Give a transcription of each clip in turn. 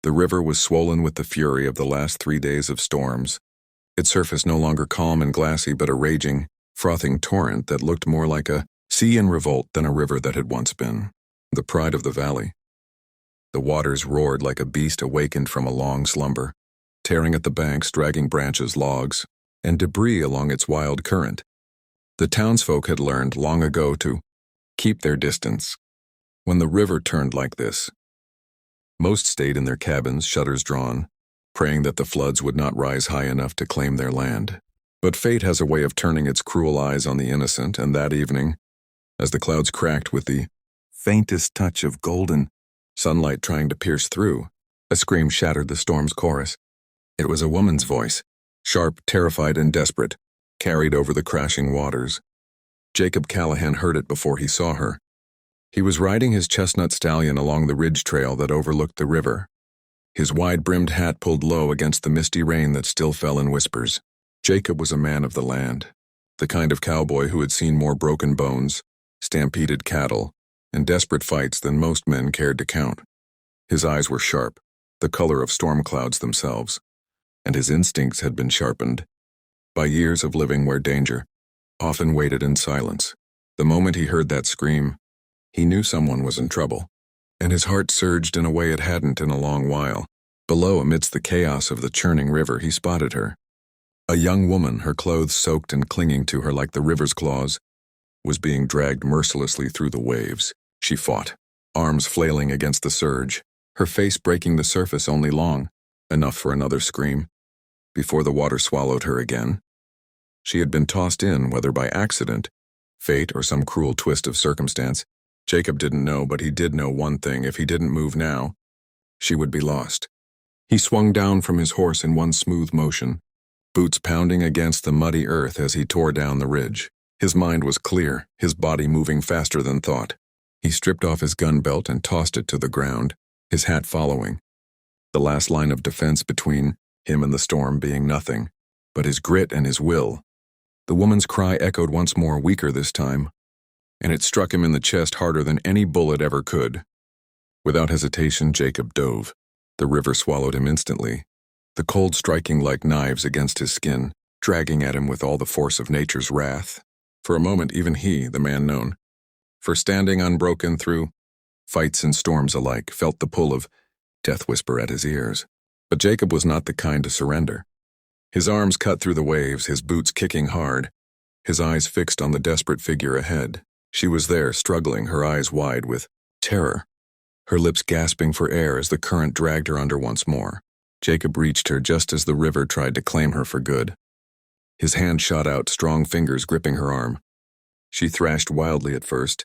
The river was swollen with the fury of the last 3 days of storms, its surface no longer calm and glassy but a raging, frothing torrent that looked more like a sea in revolt than a river that had once been. The pride of the valley. The waters roared like a beast awakened from a long slumber, tearing at the banks, dragging branches, logs, and debris along its wild current. The townsfolk had learned long ago to keep their distance. When the river turned like this, most stayed in their cabins, shutters drawn, praying that the floods would not rise high enough to claim their land. But fate has a way of turning its cruel eyes on the innocent, and that evening, as the clouds cracked with the faintest touch of golden sunlight trying to pierce through, a scream shattered the storm's chorus. It was a woman's voice, sharp, terrified, and desperate, carried over the crashing waters. Jacob Callahan heard it before he saw her. He was riding his chestnut stallion along the ridge trail that overlooked the river, his wide-brimmed hat pulled low against the misty rain that still fell in whispers. Jacob was a man of the land, the kind of cowboy who had seen more broken bones, stampeded cattle, and desperate fights than most men cared to count. His eyes were sharp, the color of storm clouds themselves, and his instincts had been sharpened by years of living where danger often waited in silence. The moment he heard that scream, he knew someone was in trouble, and his heart surged in a way it hadn't in a long while. Below, amidst the chaos of the churning river, he spotted her. A young woman, her clothes soaked and clinging to her like the river's claws, was being dragged mercilessly through the waves. She fought, arms flailing against the surge, her face breaking the surface only long enough for another scream, before the water swallowed her again. She had been tossed in, whether by accident, fate, or some cruel twist of circumstance. Jacob didn't know, but he did know one thing: if he didn't move now, she would be lost. He swung down from his horse in one smooth motion, boots pounding against the muddy earth as he tore down the ridge. His mind was clear, his body moving faster than thought. He stripped off his gun belt and tossed it to the ground, his hat following. The last line of defense between him and the storm being nothing but his grit and his will. The woman's cry echoed once more, weaker this time, and it struck him in the chest harder than any bullet ever could. Without hesitation, Jacob dove. The river swallowed him instantly, the cold striking like knives against his skin, dragging at him with all the force of nature's wrath. For a moment, even he, the man known for standing unbroken through fights and storms alike, felt the pull of death whisper at his ears. But Jacob was not the kind to surrender. His arms cut through the waves, his boots kicking hard, his eyes fixed on the desperate figure ahead. She was there, struggling, her eyes wide with terror, her lips gasping for air as the current dragged her under once more. Jacob reached her just as the river tried to claim her for good. His hand shot out, strong fingers gripping her arm. She thrashed wildly at first,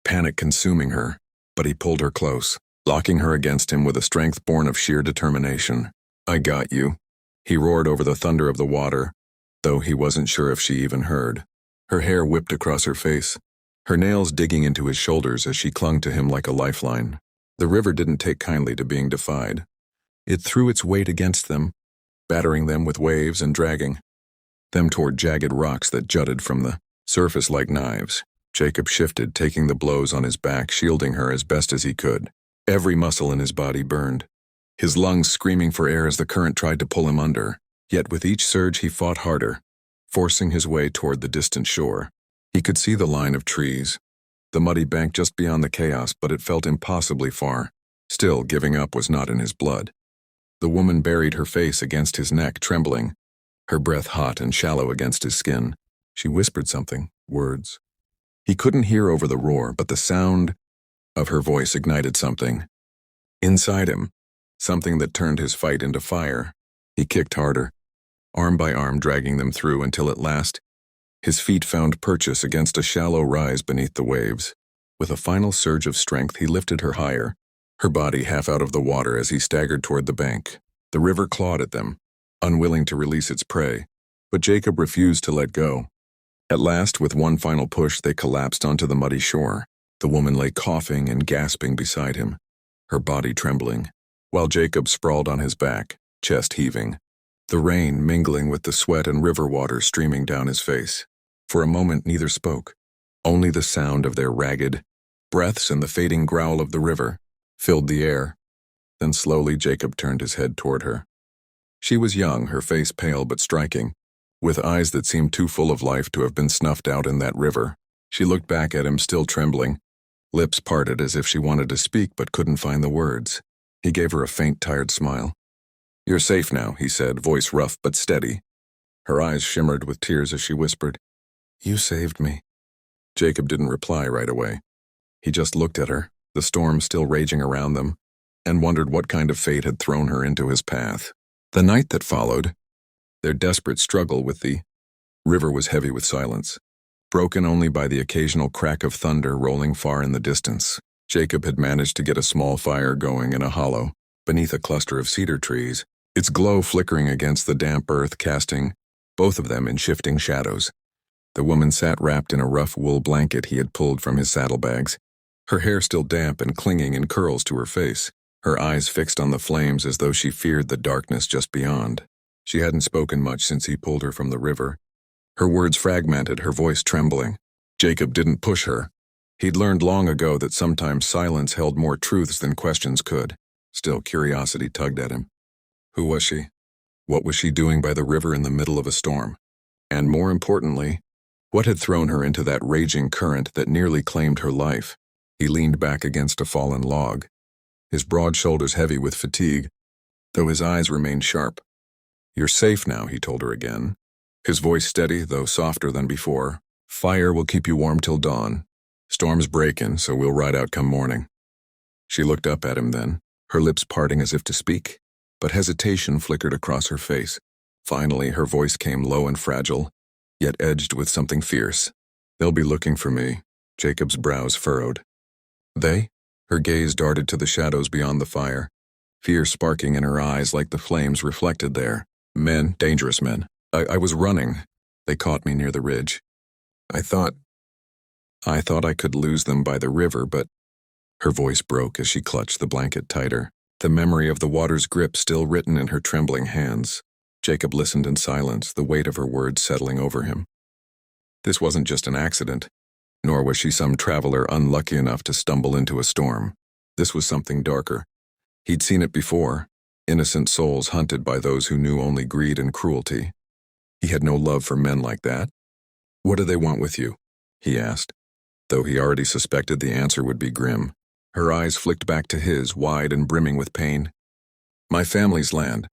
panic consuming her, but he pulled her close, locking her against him with a strength born of sheer determination. "I got you," he roared over the thunder of the water, though he wasn't sure if she even heard. Her hair whipped across her face, her nails digging into his shoulders as she clung to him like a lifeline. The river didn't take kindly to being defied. It threw its weight against them, battering them with waves and dragging them toward jagged rocks that jutted from the surface like knives. Jacob shifted, taking the blows on his back, shielding her as best as he could. Every muscle in his body burned, his lungs screaming for air as the current tried to pull him under. Yet with each surge he fought harder, forcing his way toward the distant shore. He could see the line of trees, the muddy bank just beyond the chaos, but it felt impossibly far. Still, giving up was not in his blood. The woman buried her face against his neck, trembling, her breath hot and shallow against his skin. She whispered something, words he couldn't hear over the roar, but the sound of her voice ignited something inside him, something that turned his fight into fire. He kicked harder, arm by arm, dragging them through until at last his feet found purchase against a shallow rise beneath the waves. With a final surge of strength, he lifted her higher, her body half out of the water as he staggered toward the bank. The river clawed at them, unwilling to release its prey, but Jacob refused to let go. At last, with one final push, they collapsed onto the muddy shore. The woman lay coughing and gasping beside him, her body trembling, while Jacob sprawled on his back, chest heaving, the rain mingling with the sweat and river water streaming down his face. For a moment, neither spoke. Only the sound of their ragged breaths and the fading growl of the river filled the air. Then slowly Jacob turned his head toward her. She was young, her face pale but striking, with eyes that seemed too full of life to have been snuffed out in that river. She looked back at him, still trembling, lips parted as if she wanted to speak but couldn't find the words. He gave her a faint, tired smile. "You're safe now," he said, voice rough but steady. Her eyes shimmered with tears as she whispered, "You saved me." Jacob didn't reply right away. He just looked at her, the storm still raging around them, and wondered what kind of fate had thrown her into his path. The night that followed, their desperate struggle with the river was heavy with silence, broken only by the occasional crack of thunder rolling far in the distance. Jacob had managed to get a small fire going in a hollow, beneath a cluster of cedar trees, its glow flickering against the damp earth, casting both of them in shifting shadows. The woman sat wrapped in a rough wool blanket he had pulled from his saddlebags, her hair still damp and clinging in curls to her face, her eyes fixed on the flames as though she feared the darkness just beyond. She hadn't spoken much since he pulled her from the river. Her words fragmented, her voice trembling. Jacob didn't push her. He'd learned long ago that sometimes silence held more truths than questions could. Still, curiosity tugged at him. Who was she? What was she doing by the river in the middle of a storm? And more importantly, what had thrown her into that raging current that nearly claimed her life? He leaned back against a fallen log, his broad shoulders heavy with fatigue, though his eyes remained sharp. "You're safe now," he told her again, his voice steady, though softer than before. "Fire will keep you warm till dawn. Storm's breaking, so we'll ride out come morning." She looked up at him then, her lips parting as if to speak, but hesitation flickered across her face. Finally, her voice came low and fragile, yet edged with something fierce. "They'll be looking for me." Jacob's brows furrowed. "They?" Her gaze darted to the shadows beyond the fire, fear sparking in her eyes like the flames reflected there. "Men, dangerous men. I was running. They caught me near the ridge. I thought I could lose them by the river, but—" Her voice broke as she clutched the blanket tighter, the memory of the water's grip still written in her trembling hands. Jacob listened in silence, the weight of her words settling over him. This wasn't just an accident, nor was she some traveler unlucky enough to stumble into a storm. This was something darker. He'd seen it before, innocent souls hunted by those who knew only greed and cruelty. He had no love for men like that. "What do they want with you?" he asked, though he already suspected the answer would be grim. Her eyes flicked back to his, wide and brimming with pain. "My family's land.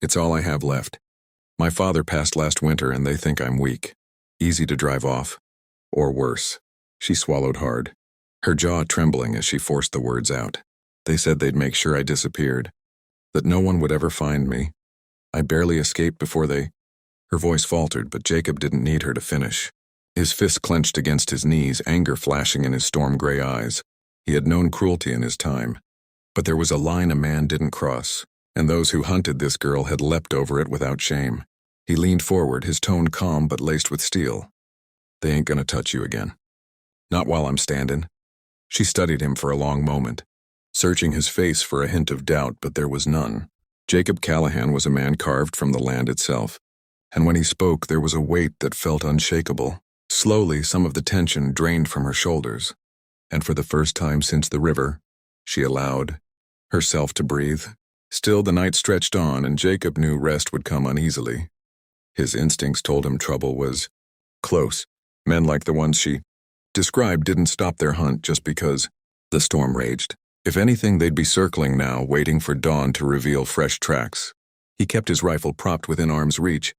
It's all I have left. My father passed last winter and they think I'm weak. Easy to drive off. Or worse." She swallowed hard, her jaw trembling as she forced the words out. "They said they'd make sure I disappeared, that no one would ever find me. I barely escaped before they—" Her voice faltered, but Jacob didn't need her to finish. His fists clenched against his knees, anger flashing in his storm-gray eyes. He had known cruelty in his time, but there was a line a man didn't cross, and those who hunted this girl had leapt over it without shame. He leaned forward, his tone calm but laced with steel. "They ain't gonna touch you again. Not while I'm standing." She studied him for a long moment, searching his face for a hint of doubt, but there was none. Jacob Callahan was a man carved from the land itself, and when he spoke there was a weight that felt unshakable. Slowly, some of the tension drained from her shoulders, and for the first time since the river, she allowed herself to breathe. Still, the night stretched on, and Jacob knew rest would come uneasily. His instincts told him trouble was close. Men like the ones she described didn't stop their hunt just because the storm raged. If anything, they'd be circling now, waiting for dawn to reveal fresh tracks. He kept his rifle propped within arm's reach,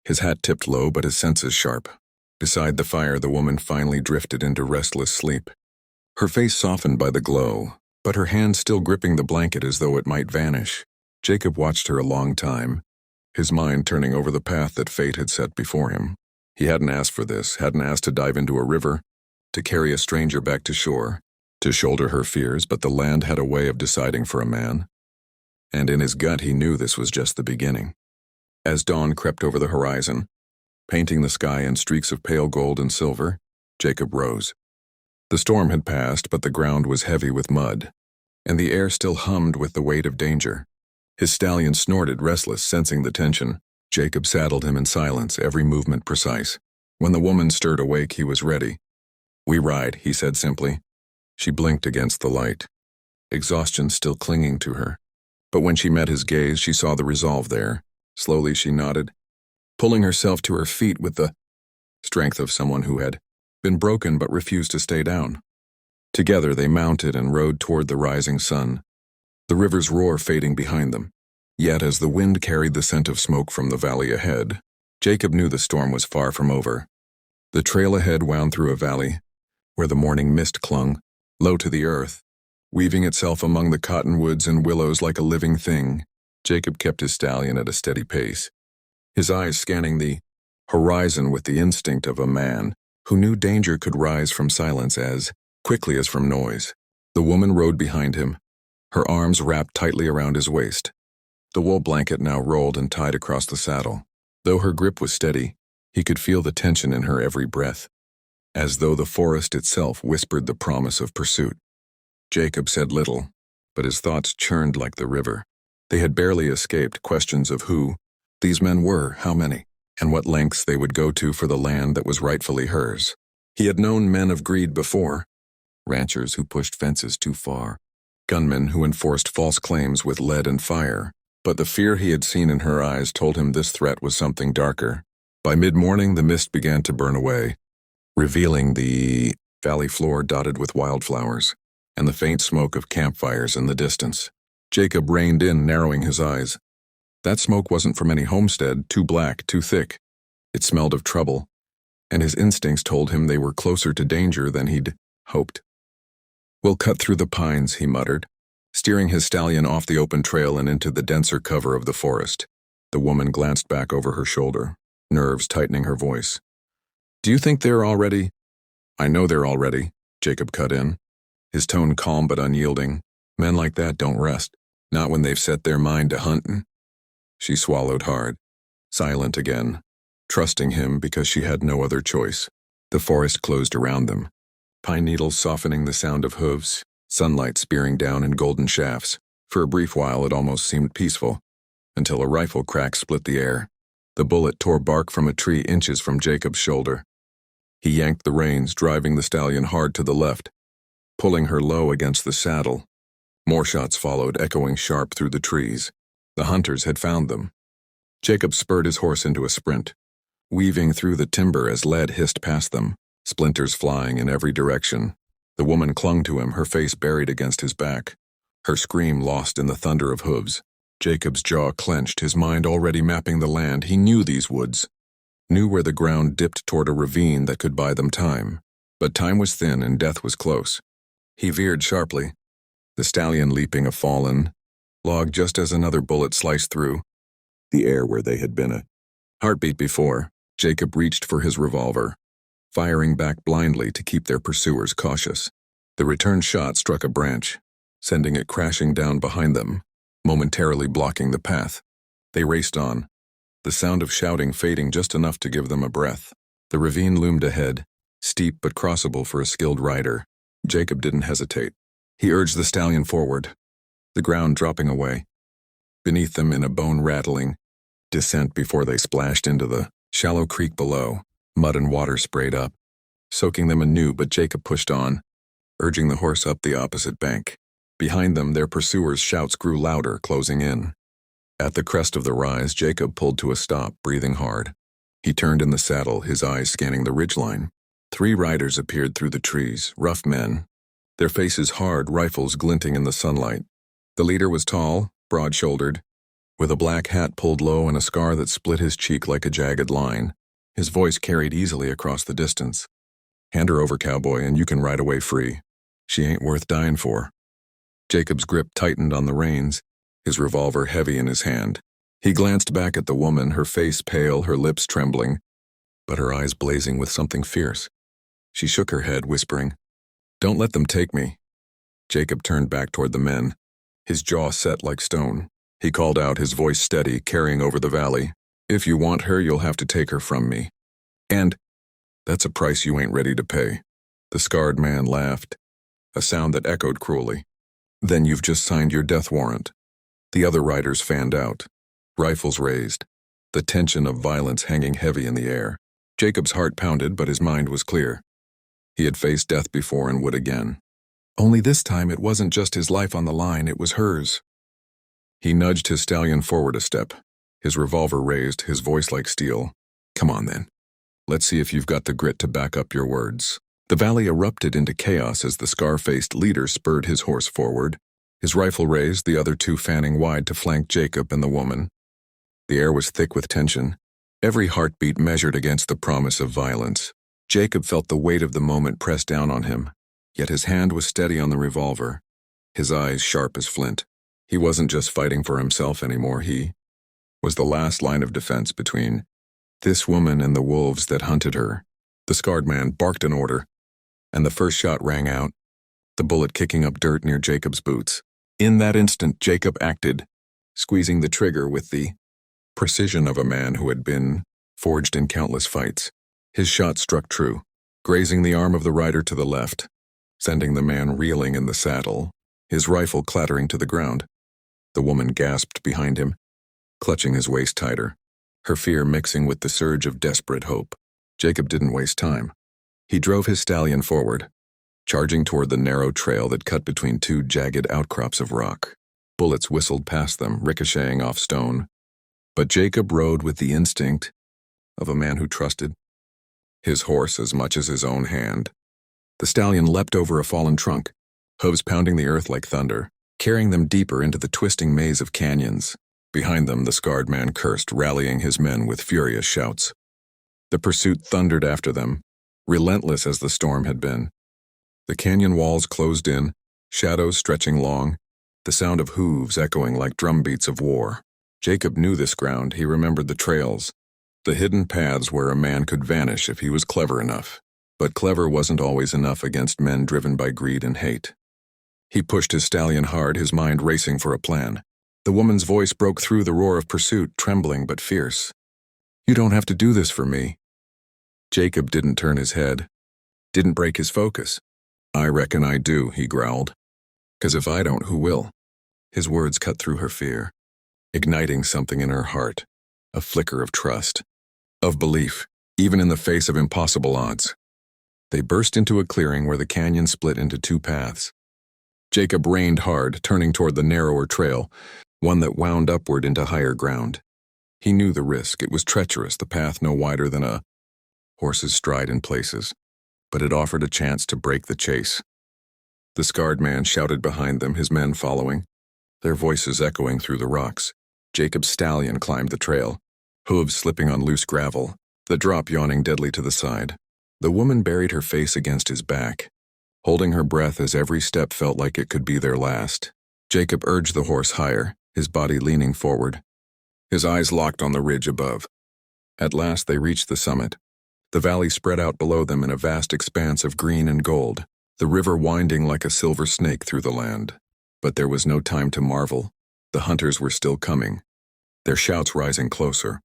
his hat tipped low but his senses sharp. Beside the fire, the woman finally drifted into restless sleep. Her face softened by the glow, but her hand still gripping the blanket as though it might vanish. Jacob watched her a long time, his mind turning over the path that fate had set before him. He hadn't asked for this, hadn't asked to dive into a river, to carry a stranger back to shore, to shoulder her fears, but the land had a way of deciding for a man. And in his gut he knew this was just the beginning. As dawn crept over the horizon, painting the sky in streaks of pale gold and silver, Jacob rose. The storm had passed, but the ground was heavy with mud, and the air still hummed with the weight of danger. His stallion snorted, restless, sensing the tension. Jacob saddled him in silence, every movement precise. When the woman stirred awake, he was ready. "We ride," he said simply. She blinked against the light, exhaustion still clinging to her. But when she met his gaze, she saw the resolve there. Slowly she nodded, pulling herself to her feet with the strength of someone who had been broken but refused to stay down. Together they mounted and rode toward the rising sun, the river's roar fading behind them. Yet as the wind carried the scent of smoke from the valley ahead, Jacob knew the storm was far from over. The trail ahead wound through a valley, where the morning mist clung, low to the earth, weaving itself among the cottonwoods and willows like a living thing. Jacob kept his stallion at a steady pace, his eyes scanning the horizon with the instinct of a man who knew danger could rise from silence as quickly as from noise. The woman rode behind him, her arms wrapped tightly around his waist. The wool blanket now rolled and tied across the saddle. Though her grip was steady, he could feel the tension in her every breath, as though the forest itself whispered the promise of pursuit. Jacob said little, but his thoughts churned like the river. They had barely escaped questions of who these men were, how many, and what lengths they would go to for the land that was rightfully hers. He had known men of greed before, ranchers who pushed fences too far, gunmen who enforced false claims with lead and fire, but the fear he had seen in her eyes told him this threat was something darker. By mid-morning, the mist began to burn away, revealing the valley floor dotted with wildflowers and the faint smoke of campfires in the distance. Jacob reined in, narrowing his eyes. That smoke wasn't from any homestead, too black, too thick. It smelled of trouble, and his instincts told him they were closer to danger than he'd hoped. "We'll cut through the pines," he muttered, steering his stallion off the open trail and into the denser cover of the forest. The woman glanced back over her shoulder, nerves tightening her voice. "Do you think they're all ready?" "I know they're all ready," Jacob cut in, his tone calm but unyielding. "Men like that don't rest, not when they've set their mind to huntin'." She swallowed hard, silent again, trusting him because she had no other choice. The forest closed around them, pine needles softening the sound of hooves, sunlight spearing down in golden shafts. For a brief while it almost seemed peaceful, until a rifle crack split the air. The bullet tore bark from a tree inches from Jacob's shoulder. He yanked the reins, driving the stallion hard to the left, pulling her low against the saddle. More shots followed, echoing sharp through the trees. The hunters had found them. Jacob spurred his horse into a sprint, weaving through the timber as lead hissed past them, splinters flying in every direction. The woman clung to him, her face buried against his back, her scream lost in the thunder of hooves. Jacob's jaw clenched, his mind already mapping the land. He knew these woods, knew where the ground dipped toward a ravine that could buy them time. But time was thin and death was close. He veered sharply, the stallion leaping a fallen log just as another bullet sliced through the air where they had been a heartbeat before. Jacob reached for his revolver, firing back blindly to keep their pursuers cautious. The return shot struck a branch, sending it crashing down behind them, momentarily blocking the path. They raced on, the sound of shouting fading just enough to give them a breath. The ravine loomed ahead, steep but crossable for a skilled rider. Jacob didn't hesitate. He urged the stallion forward, the ground dropping away beneath them in a bone-rattling descent before they splashed into the shallow creek below. Mud and water sprayed up, soaking them anew, but Jacob pushed on, urging the horse up the opposite bank. Behind them, their pursuers' shouts grew louder, closing in. At the crest of the rise, Jacob pulled to a stop, breathing hard. He turned in the saddle, his eyes scanning the ridgeline. 3 riders appeared through the trees, rough men, their faces hard, rifles glinting in the sunlight. The leader was tall, broad-shouldered, with a black hat pulled low and a scar that split his cheek like a jagged line. His voice carried easily across the distance. "Hand her over, Cowboy, and you can ride away free. She ain't worth dying for." Jacob's grip tightened on the reins, his revolver heavy in his hand. He glanced back at the woman, her face pale, her lips trembling, but her eyes blazing with something fierce. She shook her head, whispering, "Don't let them take me." Jacob turned back toward the men, his jaw set like stone. He called out, his voice steady, carrying over the valley. "If you want her, you'll have to take her from me. And that's a price you ain't ready to pay." The scarred man laughed, a sound that echoed cruelly. "Then you've just signed your death warrant." The other riders fanned out, rifles raised, the tension of violence hanging heavy in the air. Jacob's heart pounded, but his mind was clear. He had faced death before and would again. Only this time it wasn't just his life on the line, it was hers. He nudged his stallion forward a step, his revolver raised, his voice like steel. Come on then. Let's see if you've got the grit to back up your words. The valley erupted into chaos as the scar-faced leader spurred his horse forward, his rifle raised, the other two fanning wide to flank Jacob and the woman. The air was thick with tension, every heartbeat measured against the promise of violence. Jacob felt the weight of the moment press down on him, yet his hand was steady on the revolver, his eyes sharp as flint. He wasn't just fighting for himself anymore, he was the last line of defense between this woman and the wolves that hunted her. The scarred man barked an order, and the first shot rang out, the bullet kicking up dirt near Jacob's boots. In that instant, Jacob acted, squeezing the trigger with the precision of a man who had been forged in countless fights. His shot struck true, grazing the arm of the rider to the left, sending the man reeling in the saddle, his rifle clattering to the ground. The woman gasped behind him, clutching his waist tighter, her fear mixing with the surge of desperate hope. Jacob didn't waste time. He drove his stallion forward, charging toward the narrow trail that cut between two jagged outcrops of rock. Bullets whistled past them, ricocheting off stone. But Jacob rode with the instinct of a man who trusted his horse as much as his own hand. The stallion leapt over a fallen trunk, hooves pounding the earth like thunder, carrying them deeper into the twisting maze of canyons. Behind them, the scarred man cursed, rallying his men with furious shouts. The pursuit thundered after them, relentless as the storm had been. The canyon walls closed in, shadows stretching long, the sound of hooves echoing like drumbeats of war. Jacob knew this ground, he remembered the trails, the hidden paths where a man could vanish if he was clever enough. But clever wasn't always enough against men driven by greed and hate. He pushed his stallion hard, his mind racing for a plan. The woman's voice broke through the roar of pursuit, trembling but fierce. You don't have to do this for me. Jacob didn't turn his head, didn't break his focus. I reckon I do, he growled. 'Cause if I don't, who will? His words cut through her fear, igniting something in her heart, a flicker of trust, of belief, even in the face of impossible odds. They burst into a clearing where the canyon split into two paths. Jacob reined hard, turning toward the narrower trail, one that wound upward into higher ground. He knew the risk. It was treacherous, the path no wider than a horse's stride in places, but it offered a chance to break the chase. The scarred man shouted behind them, his men following, their voices echoing through the rocks. Jacob's stallion climbed the trail, hooves slipping on loose gravel, the drop yawning deadly to the side. The woman buried her face against his back, holding her breath as every step felt like it could be their last. Jacob urged the horse higher, his body leaning forward, his eyes locked on the ridge above. At last they reached the summit. The valley spread out below them in a vast expanse of green and gold, the river winding like a silver snake through the land. But there was no time to marvel. The hunters were still coming, their shouts rising closer.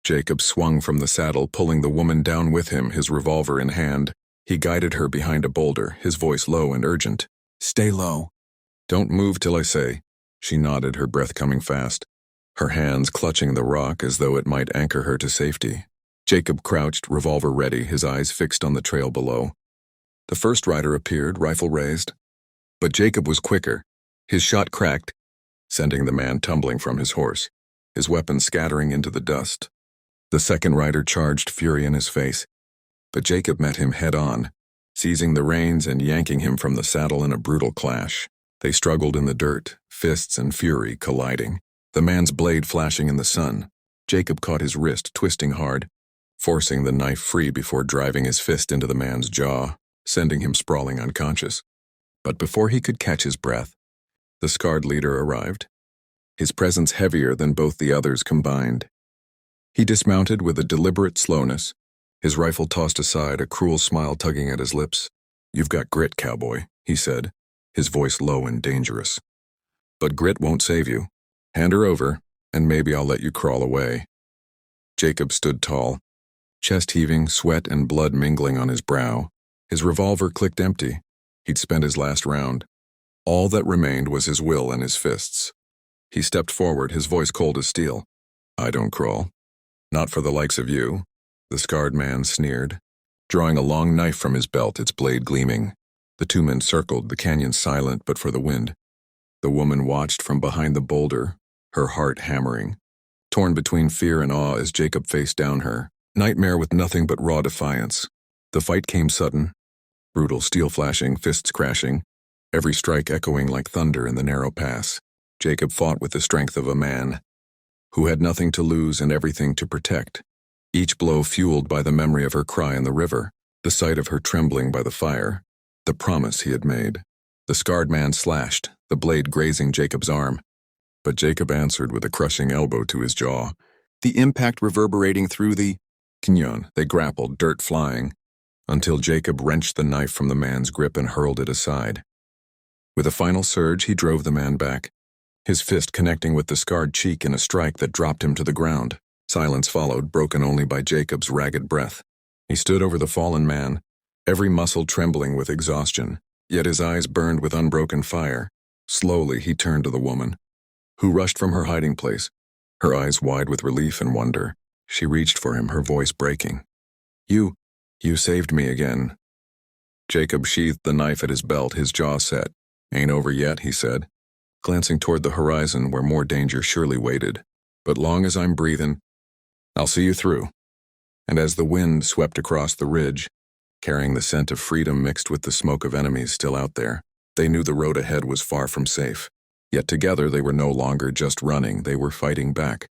Jacob swung from the saddle, pulling the woman down with him, his revolver in hand. He guided her behind a boulder, his voice low and urgent. Stay low. Don't move till I say. She nodded, her breath coming fast, her hands clutching the rock as though it might anchor her to safety. Jacob crouched, revolver ready, his eyes fixed on the trail below. The first rider appeared, rifle raised. But Jacob was quicker. His shot cracked, sending the man tumbling from his horse, his weapon scattering into the dust. The second rider charged, fury in his face, but Jacob met him head-on, seizing the reins and yanking him from the saddle in a brutal clash. They struggled in the dirt, fists and fury colliding, the man's blade flashing in the sun. Jacob caught his wrist, twisting hard, forcing the knife free before driving his fist into the man's jaw, sending him sprawling unconscious. But before he could catch his breath, the scarred leader arrived, his presence heavier than both the others combined. He dismounted with a deliberate slowness, his rifle tossed aside, a cruel smile tugging at his lips. You've got grit, cowboy, he said, his voice low and dangerous. But grit won't save you. Hand her over, and maybe I'll let you crawl away. Jacob stood tall, chest heaving, sweat and blood mingling on his brow. His revolver clicked empty. He'd spent his last round. All that remained was his will and his fists. He stepped forward, his voice cold as steel. I don't crawl. Not for the likes of you, the scarred man sneered, drawing a long knife from his belt, its blade gleaming. The two men circled, the canyon silent but for the wind. The woman watched from behind the boulder, her heart hammering. Torn between fear and awe as Jacob faced down her, nightmare with nothing but raw defiance. The fight came sudden, brutal, steel flashing, fists crashing, every strike echoing like thunder in the narrow pass. Jacob fought with the strength of a man who had nothing to lose and everything to protect, each blow fueled by the memory of her cry in the river, the sight of her trembling by the fire, the promise he had made. The scarred man slashed, the blade grazing Jacob's arm, but Jacob answered with a crushing elbow to his jaw, the impact reverberating through the canyon. They grappled, dirt flying, until Jacob wrenched the knife from the man's grip and hurled it aside. With a final surge, he drove the man back, his fist connecting with the scarred cheek in a strike that dropped him to the ground. Silence followed, broken only by Jacob's ragged breath. He stood over the fallen man, every muscle trembling with exhaustion, yet his eyes burned with unbroken fire. Slowly, he turned to the woman, who rushed from her hiding place, her eyes wide with relief and wonder. She reached for him, her voice breaking. You saved me again." Jacob sheathed the knife at his belt, his jaw set. "Ain't over yet," he said, glancing toward the horizon where more danger surely waited. "But long as I'm breathing, I'll see you through." And as the wind swept across the ridge, carrying the scent of freedom mixed with the smoke of enemies still out there, they knew the road ahead was far from safe. Yet together they were no longer just running, they were fighting back.